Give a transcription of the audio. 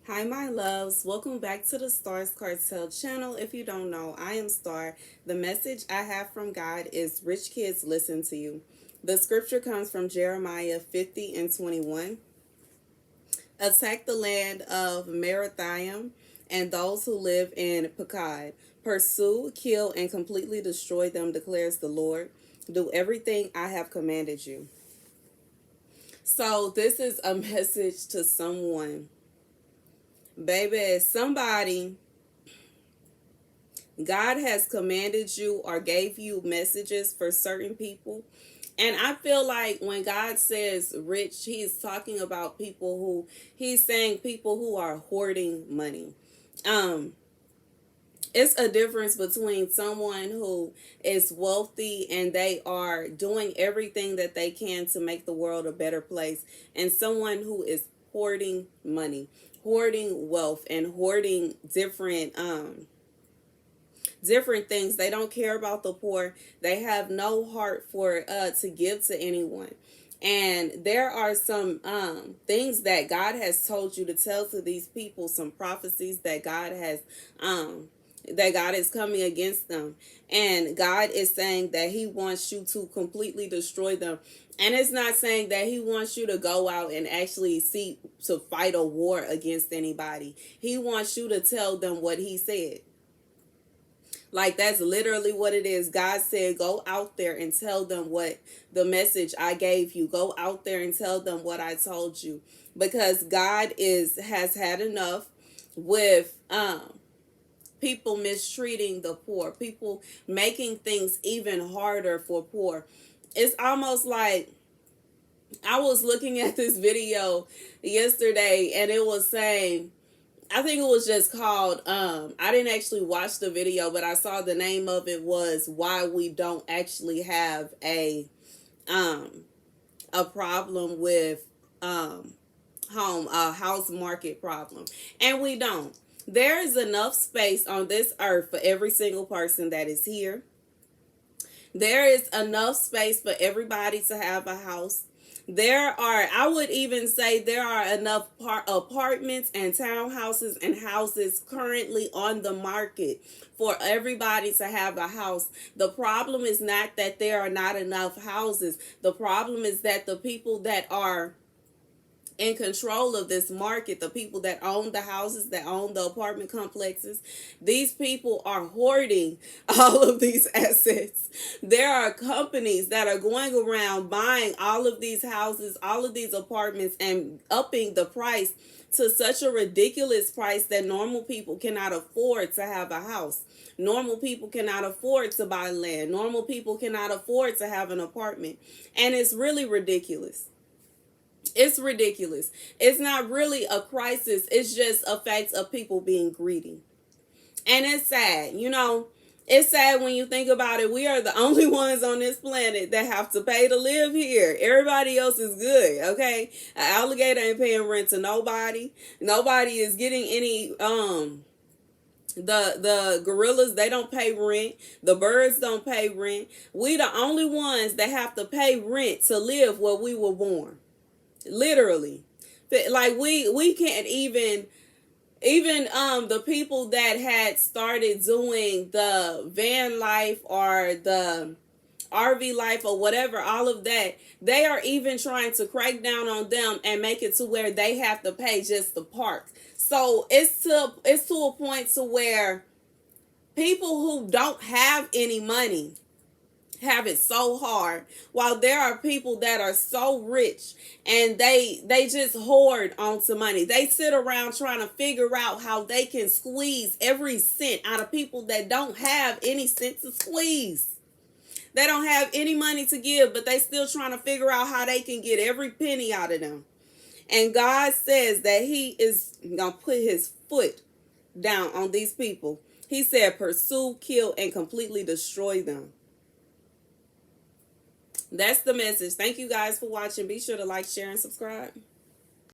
Hi, my loves. Welcome back to the Starscartel channel. If you don't know, I am Star. The message I have from God is rich kids listen to you. The scripture comes from Jeremiah 50 and 21. Attack the land of Merathaim and those who live in Pekod. Pursue, kill, and completely destroy them, declares the Lord. Do everything I have commanded you. So this is a message to someone. Baby, somebody, God has commanded you or gave you messages for certain people. And I feel like when God says rich, he's talking about he's saying people who are hoarding money. It's a difference between someone who is wealthy and they are doing everything that they can to make the world a better place, and someone who is hoarding money, hoarding wealth, and hoarding different things. They don't care about the poor. They have no heart for to give to anyone. And there are some things that God has told you to tell to these people, some prophecies that God is coming against them. And God is saying that he wants you to completely destroy them. And it's not saying that he wants you to go out and actually seek to fight a war against anybody. He wants you to tell them what he said. Like, that's literally what it is. God said, go out there and tell them what the message I gave you. Go out there and tell them what I told you. Because God has had enough with people mistreating the poor, people making things even harder for poor. It's almost like, I was looking at this video yesterday and it was saying, I think it was just called, I didn't actually watch the video, but I saw the name of it was Why We Don't Actually Have a problem with house market problem. And we don't. There is enough space on this earth for every single person that is here. There is enough space for everybody to have a house. I would even say there are enough apartments and townhouses and houses currently on the market for everybody to have a house. The problem is not that there are not enough houses. The problem is that the people that are in control of this market, the people that own the houses, that own the apartment complexes, these people are hoarding all of these assets. There are companies that are going around buying all of these houses, all of these apartments, and upping the price to such a ridiculous price that normal people cannot afford to have a house. Normal people cannot afford to buy land. Normal people cannot afford to have an apartment. And it's really ridiculous. It's ridiculous. It's not really a crisis. It's just a fact of people being greedy. And it's sad. It's sad when you think about it. We are the only ones on this planet that have to pay to live here. Everybody else is good, okay? An alligator ain't paying rent to nobody. Nobody is getting any the gorillas, they don't pay rent. The birds don't pay rent. We the only ones that have to pay rent to live where we were born. Literally. Like, we can't even the people that had started doing the van life or the RV life or whatever, all of that, they are even trying to crack down on them and make it to where they have to pay just to park. So it's to a point to where people who don't have any money have it so hard, while there are people that are so rich and they just hoard onto money. They sit around trying to figure out how they can squeeze every cent out of people that don't have any cent to squeeze. They don't have any money to give, but they still trying to figure out how they can get every penny out of them. And God says that he is going to put his foot down on these people. He said, pursue, kill, and completely destroy them. That's the message. Thank you guys for watching. Be sure to like, share, and subscribe.